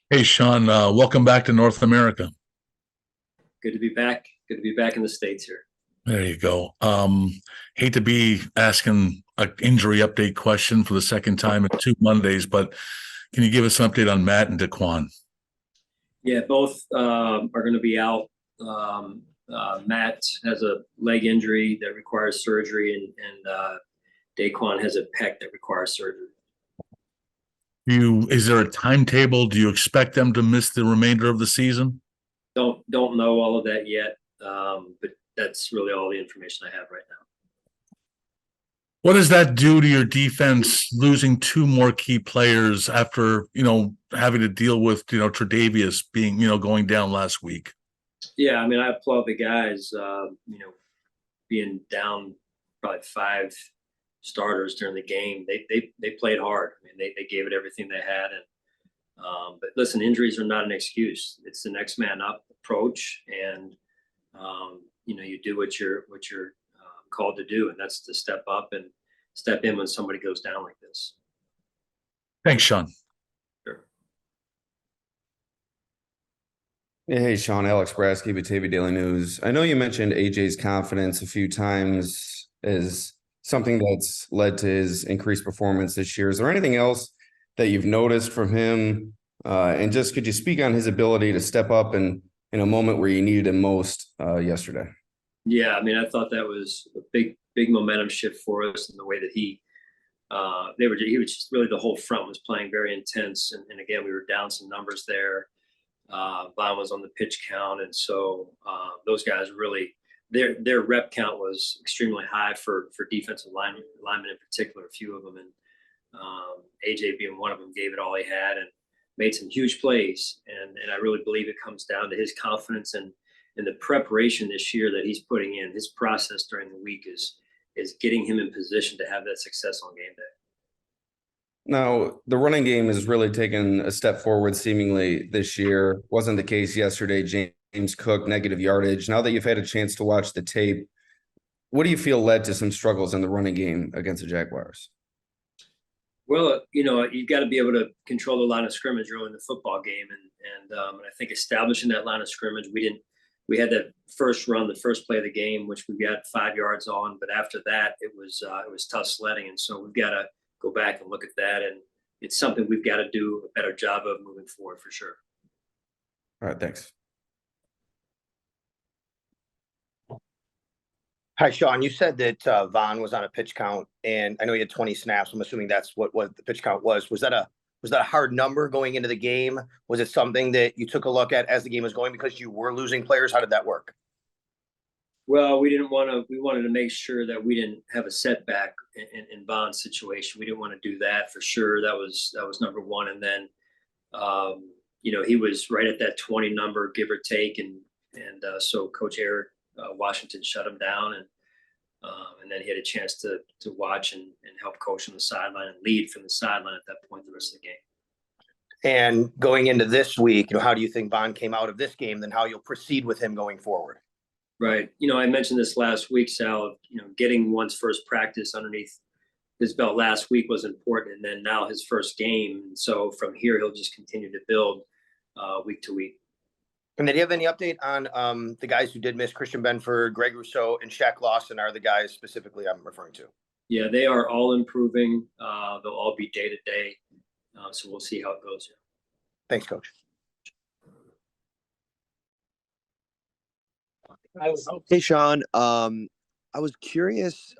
Hey, Sean, welcome back to North America. Good to be back. Good to be back in the States here. There you go. Hate to be asking an injury update question for the second time in 2 Mondays, but can you give us an update on Matt and Daquan? Yeah, both are going to be out. Matt has a leg injury that requires surgery, and Daquan has a pec that requires surgery. Is there a timetable? Do you expect them to miss the remainder of the season? Don't know all of that yet, but that's really all the information I have right now. What does that do to your defense, losing two more key players after, having to deal with, Tre'Davious being, going down last week? Yeah, I mean, I applaud the guys. Being down probably five starters during the game, they played hard. I mean, they gave it everything they had, and but listen, injuries are not an excuse. It's the next man up approach, and you do what you're called to do, and that's to step up and step in when somebody goes down like this. Thanks, Sean. Sure. Yeah, hey, Sean, Alex Brasky, Batavia Daily News. I know you mentioned AJ's confidence a few times as something that's led to his increased performance this year. Is there anything else that you've noticed from him? And just could you speak on his ability to step up in a moment where you needed him most yesterday? Yeah, I mean, I thought that was a big momentum shift for us in the way that he was just really, the whole front was playing very intense, and again, we were down some numbers there. Vaughn was on the pitch count, and so those guys really, their rep count was extremely high for defensive linemen in particular. A few of them, and AJ being one of them, gave it all he had and made some huge plays. And I really believe it comes down to his confidence and the preparation this year that he's putting in. His process during the week is getting him in position to have that success on game day. Now, the running game has really taken a step forward seemingly this year. Wasn't the case yesterday. James Cook, negative yardage. Now that you've had a chance to watch the tape, what do you feel led to some struggles in the running game against the Jaguars? Well, you've got to be able to control the line of scrimmage early in the football game, and I think establishing that line of scrimmage, we had that first run, the first play of the game, which we got 5 yards on, but after that, it was tough sledding, and so we've got to go back and look at that, and it's something we've got to do a better job of moving forward for sure. All right, thanks. Hi, Sean. You said that Vaughn was on a pitch count, and I know he had 20 snaps. I'm assuming that's what the pitch count was. Was that a hard number going into the game? Was it something that you took a look at as the game was going because you were losing players? How did that work? Well, we wanted to make sure that we didn't have a setback in Vaughn's situation. We didn't want to do that for sure. That was number one. And then, he was right at that 20 number, give or take. And so Coach Eric Washington shut him down. And then he had a chance to watch and help coach on the sideline and lead from the sideline at that point the rest of the game. And going into this week, how do you think Vaughn came out of this game, then how you'll proceed with him going forward? Right. I mentioned this last week, Sal, getting one's first practice underneath his belt last week was important. And then now his first game. And so from here, he'll just continue to build week to week. And then do you have any update on the guys who did miss? Christian Benford, Greg Rousseau, and Shaq Lawson are the guys specifically I'm referring to. Yeah, they are all improving. They'll all be day to day. So we'll see how it goes here. Thanks, Coach. Hey, Sean. I was curious.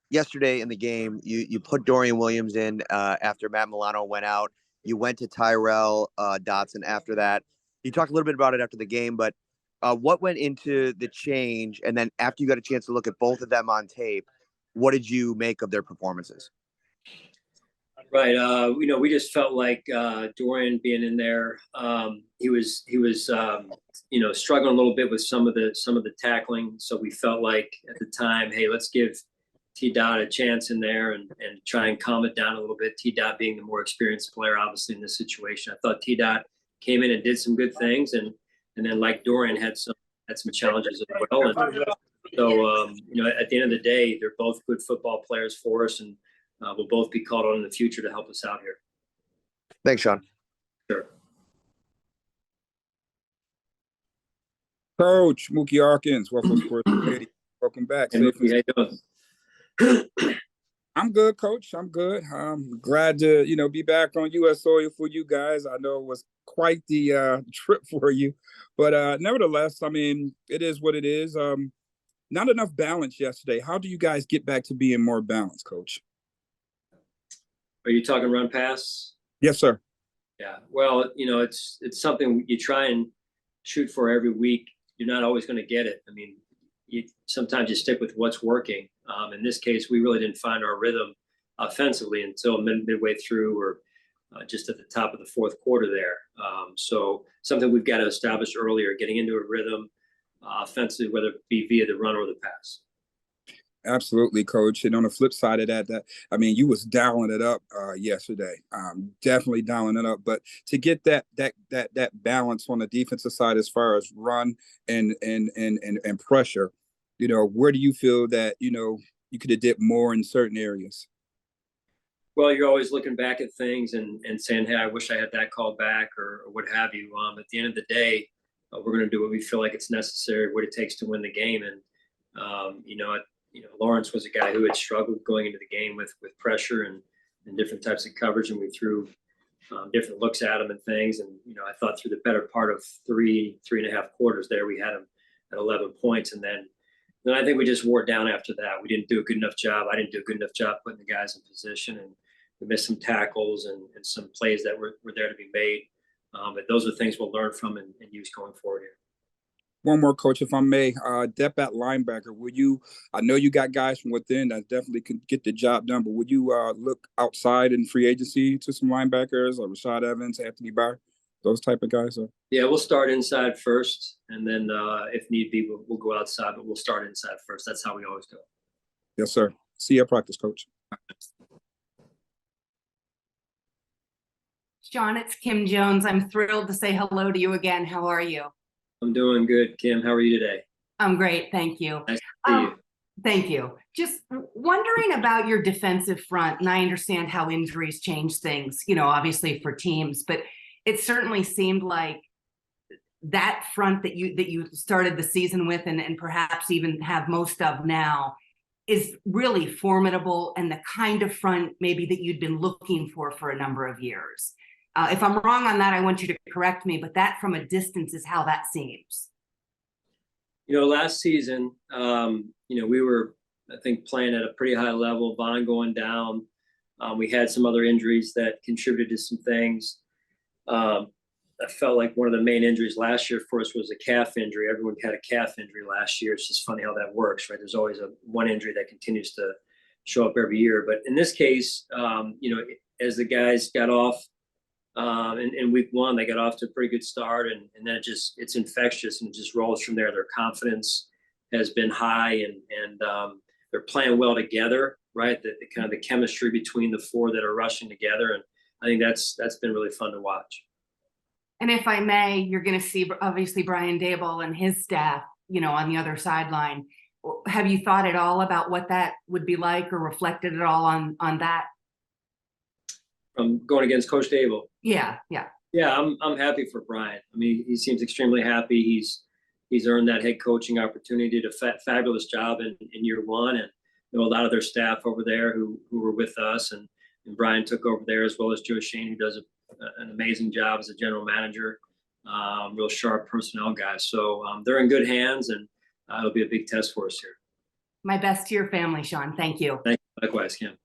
Yesterday in the game, you put Dorian Williams in after Matt Milano went out. You went to Tyrel Dodson after that. You talked a little bit about it after the game, but what went into the change? And then after you got a chance to look at both of them on tape, what did you make of their performances? Right. We just felt like Dorian being in there, he was struggling a little bit with some of the tackling. So we felt like at the time, hey, let's give T-Dot a chance in there and try and calm it down a little bit. T-Dot being the more experienced player, obviously, in this situation. I thought T-Dot came in and did some good things, and then like Dorian had some challenges as well. And so at the end of the day, they're both good football players for us, and we'll both be called on in the future to help us out here. Thanks, Sean. Sure. Coach Mookie Arkins, Waffle Sports Radio. Welcome back. And Mookie, how you doing? I'm good, Coach. I'm good. I'm glad to, be back on U.S. soil for you guys. I know it was quite the trip for you, but nevertheless, I mean, it is what it is. Not enough balance yesterday. How do you guys get back to being more balanced, Coach? Are you talking run pass? Yes, sir. Yeah. Well, it's something you try and shoot for every week. You're not always going to get it. I mean, sometimes you stick with what's working. In this case, we really didn't find our rhythm offensively until midway through or just at the top of the fourth quarter there. So something we've got to establish earlier, getting into a rhythm offensively, whether it be via the run or the pass. Absolutely, Coach. And on the flip side of that, I mean, you was dialing it up yesterday. Definitely dialing it up. But to get that balance on the defensive side as far as run and pressure, where do you feel that you could have did more in certain areas? Well, you're always looking back at things and saying, "Hey, I wish I had that call back," or what have you. At the end of the day, we're going to do what we feel like it's necessary, what it takes to win the game. And Lawrence was a guy who had struggled going into the game with pressure and different types of coverage, and we threw different looks at him and things. And I thought through the better part of three and a half quarters there, we had him at 11 points, and then I think we just wore it down after that. We didn't do a good enough job. I didn't do a good enough job putting the guys in position, and we missed some tackles and some plays that were there to be made. But those are things we'll learn from and use going forward here. One more, Coach, if I may. Depth at linebacker, I know you got guys from within that definitely can get the job done, but would you look outside in free agency to some linebackers like Rashad Evans, Anthony Barr, those type of guys? Yeah, we'll start inside first, and then if need be, we'll go outside, but we'll start inside first. That's how we always go. Yes, sir. See you at practice, Coach. Sean, it's Kim Jones. I'm thrilled to say hello to you again. How are you? I'm doing good, Kim. How are you today? I'm great. Thank you. Nice to see you. Thank you. Just wondering about your defensive front, and I understand how injuries change things, obviously for teams, but it certainly seemed like that front that you started the season with and perhaps even have most of now is really formidable and the kind of front maybe that you'd been looking for a number of years. If I'm wrong on that, I want you to correct me, but that from a distance is how that seems. Last season, we were, I think, playing at a pretty high level, Vaughn going down. We had some other injuries that contributed to some things. I felt like one of the main injuries last year for us was a calf injury. Everyone had a calf injury last year. It's just funny how that works, right? There's always one injury that continues to show up every year. But in this case, as the guys got off, in week one, they got off to a pretty good start, and then it's infectious and it just rolls from there. Their confidence has been high, and they're playing well together, right? The kind of the chemistry between the four that are rushing together, and I think that's been really fun to watch. And if I may, you're going to see obviously Brian Daboll and his staff, on the other sideline. Have you thought at all about what that would be like, or reflected at all on that? From going against Coach Daboll. Yeah. I'm happy for Brian. I mean, he seems extremely happy. He's earned that head coaching opportunity, did a fabulous job in year one, and a lot of their staff over there who were with us, and Brian took over there, as well as Joe Shane, who does an amazing job as a general manager. Real sharp personnel guys. So they're in good hands, and it'll be a big test for us here. My best to your family, Sean. Thank you. Thank you. Likewise, Kim.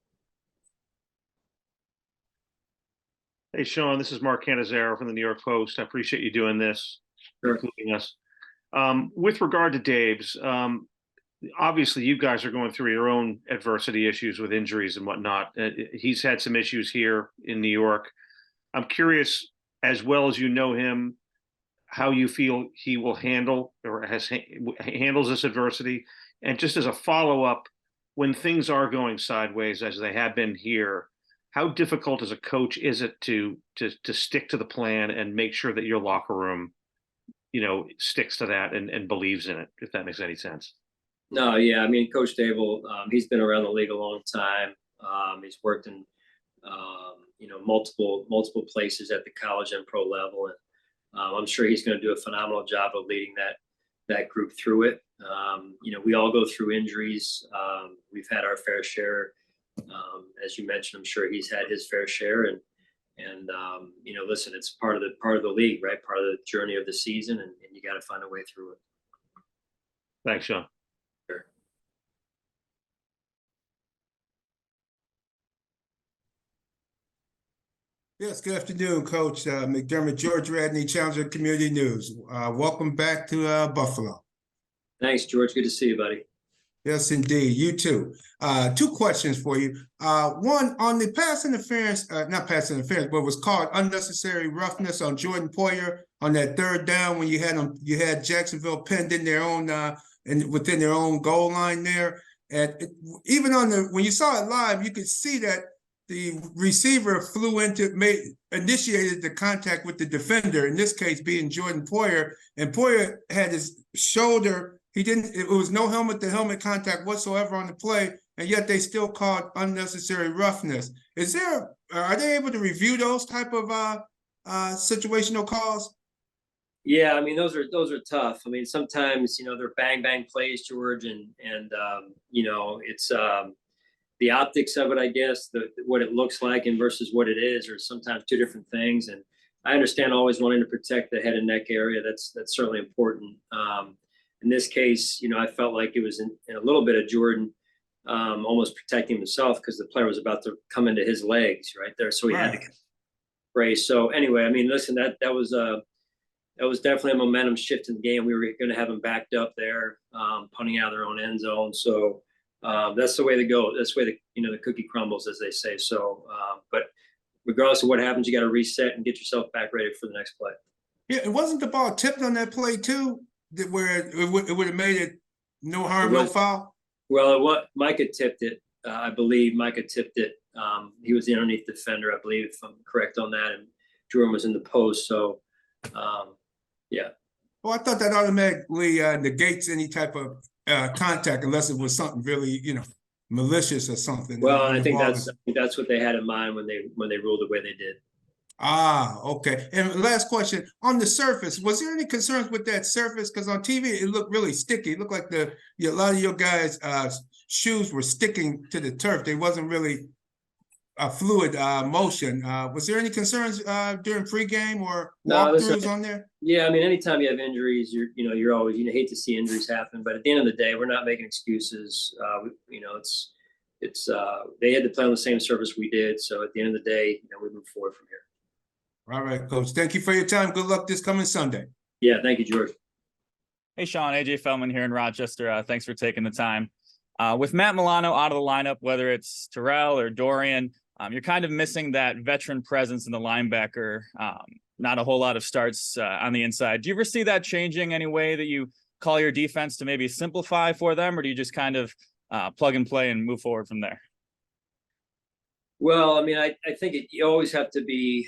Hey, Sean, this is Mark Canizaro from the New York Post. I appreciate you doing this, including us. With regard to Dave's, obviously you guys are going through your own adversity issues with injuries and whatnot. He's had some issues here in New York. I'm curious, as well as you know him, how you feel he will handle or handles this adversity. And just as a follow-up, when things are going sideways, as they have been here, how difficult as a coach is it to stick to the plan and make sure that your locker room, sticks to that and believes in it, if that makes any sense? No, yeah. I mean, Coach Daboll, he's been around the league a long time. He's worked in, multiple places at the college and pro level. And I'm sure he's going to do a phenomenal job of leading that group through it. We all go through injuries. We've had our fair share. As you mentioned, I'm sure he's had his fair share, and listen, it's part of the league, right? Part of the journey of the season, and you got to find a way through it. Thanks, Sean. Sure. Yes, good afternoon, Coach McDermott, George Radney, Challenger Community News. Welcome back to Buffalo. Thanks, George. Good to see you, buddy. Yes, indeed. You too. Two questions for you. One, on the pass interference, not pass interference, but was called unnecessary roughness on Jordan Poyer on that third down when you had Jacksonville pinned in their own and within their own goal line there. And even when you saw it live, you could see that the receiver initiated the contact with the defender, in this case being Jordan Poyer, and Poyer had his shoulder. It was no helmet to helmet contact whatsoever on the play, and yet they still called unnecessary roughness. Are they able to review those type of situational calls? Yeah, I mean, those are tough. I mean, sometimes, they're bang plays, George, and it's the optics of it, I guess, what it looks like and versus what it is, or sometimes two different things. And I understand always wanting to protect the head and neck area. That's certainly important. In this case, I felt like it was in a little bit of Jordan almost protecting himself because the player was about to come into his legs right there. So he had to brace. So anyway, I mean, listen, that was definitely a momentum shift in the game. We were going to have them backed up there, punting out of their own end zone. So that's the way to go. That's the way the cookie crumbles, as they say. So, but regardless of what happens, you got to reset and get yourself back ready for the next play. Yeah, it wasn't the ball tipped on that play too, where it would have made it no harm, no foul? Well, Micah tipped it. I believe Micah tipped it. He was the underneath defender, I believe, if I'm correct on that, and Jordan was in the post. So, yeah. Well, I thought that automatically negates any type of contact unless it was something really, malicious or something. Well, I think that's what they had in mind when they ruled the way they did. Ah, okay. And last question, on the surface, was there any concerns with that surface? Because on TV, it looked really sticky. It looked like a lot of your guys' shoes were sticking to the turf. There wasn't really a fluid motion. Was there any concerns during pregame or walkthroughs on there? Yeah, I mean, anytime you have injuries, you're always, hate to see injuries happen. But at the end of the day, we're not making excuses. It's they had to play on the same surface we did. So at the end of the day, we move forward from here. All right, Coach. Thank you for your time. Good luck this coming Sunday. Yeah, thank you, George. Hey, Sean, AJ Feldman here in Rochester. Thanks for taking the time. With Matt Milano out of the lineup, whether it's Tyrel or Dorian, you're kind of missing that veteran presence in the linebacker. Not a whole lot of starts on the inside. Do you ever see that changing any way that you call your defense to maybe simplify for them, or do you just kind of plug and play and move forward from there? Well, I mean, I think you always have to be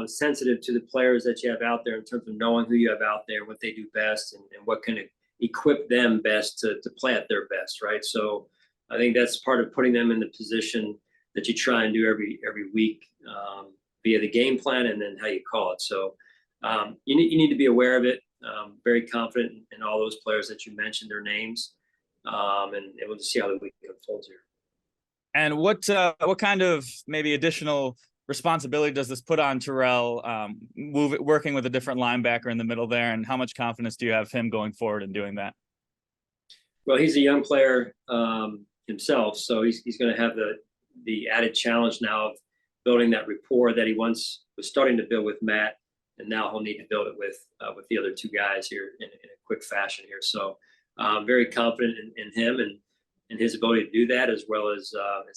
sensitive to the players that you have out there in terms of knowing who you have out there, what they do best, and what can equip them best to play at their best, right? So I think that's part of putting them in the position that you try and do every week via the game plan and then how you call it. So you need to be aware of it. Very confident in all those players that you mentioned, their names, and we'll just see how the week unfolds here. And what kind of maybe additional responsibility does this put on Tyrel, working with a different linebacker in the middle there, and how much confidence do you have him going forward in doing that? Well, he's a young player himself, so he's going to have the added challenge now of building that rapport that he once was starting to build with Matt, and now he'll need to build it with the other two guys here in a quick fashion here. So very confident in him and his ability to do that, as well as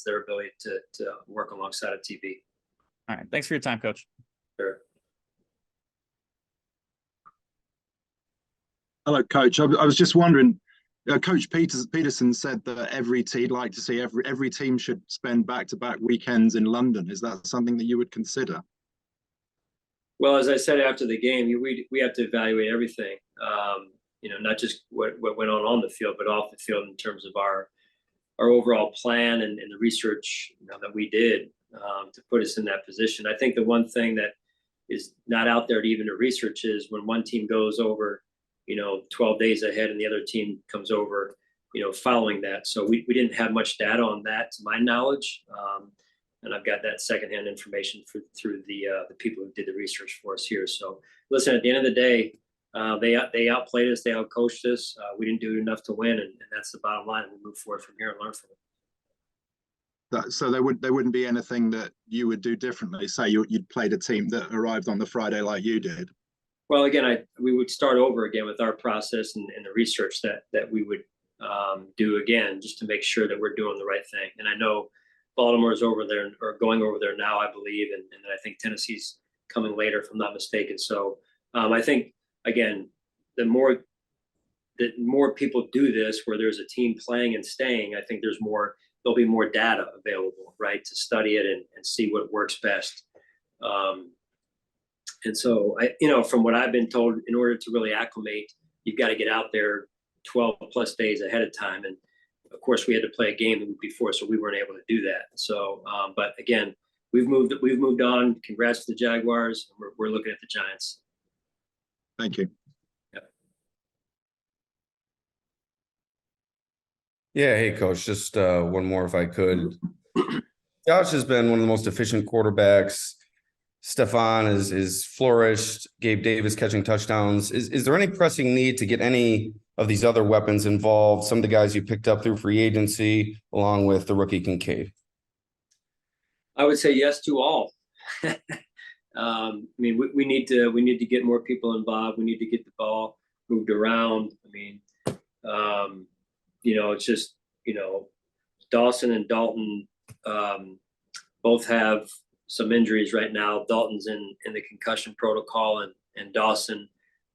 their ability to work alongside of TB. All right. Thanks for your time, Coach. Sure. Hello, Coach. I was just wondering, Coach Peterson said that he'd like to see every team should spend back-to-back weekends in London. Is that something that you would consider? Well, as I said after the game, we have to evaluate everything. Not just what went on the field, but off the field in terms of our overall plan and the research that we did to put us in that position. I think the one thing that is not out there to even to research is when one team goes over 12 days ahead and the other team comes over, following that. So we didn't have much data on that to my knowledge. And I've got that secondhand information through the people who did the research for us here. So listen, at the end of the day, they outplayed us, they outcoached us. We didn't do enough to win, and that's the bottom line. We move forward from here and learn from it. So there wouldn't be anything that you would do differently. Say you'd played a team that arrived on the Friday like you did. Well, again, we would start over again with our process and the research that we would do again, just to make sure that we're doing the right thing. And I know Baltimore's over there, or going over there now, I believe, and I think Tennessee's coming later, if I'm not mistaken. So I think, again, the more people do this, where there's a team playing and staying, I think there'll be more data available, right, to study it and see what works best. And so from what I've been told, in order to really acclimate, you've got to get out there 12 plus days ahead of time. And of course we had to play a game the week before, so we weren't able to do that. So, but again, we've moved on. Congrats to the Jaguars. We're looking at the Giants. Thank you. Yeah, hey coach, just one more if I could. Josh has been one of the most efficient quarterbacks. Stefan is flourished. Gabe Davis catching touchdowns. Is there any pressing need to get any of these other weapons involved? Some of the guys you picked up through free agency, along with the rookie Kincaid. I would say yes to all. I mean, we need to get more people involved. We need to get the ball moved around. I mean, it's just, Dawson and Dalton both have some injuries right now. Dalton's in the concussion protocol, and Dawson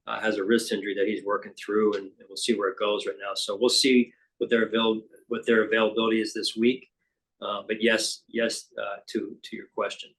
has a wrist injury that he's working through, and we'll see where it goes right now. So we'll see what their availability is this week. But yes to your question.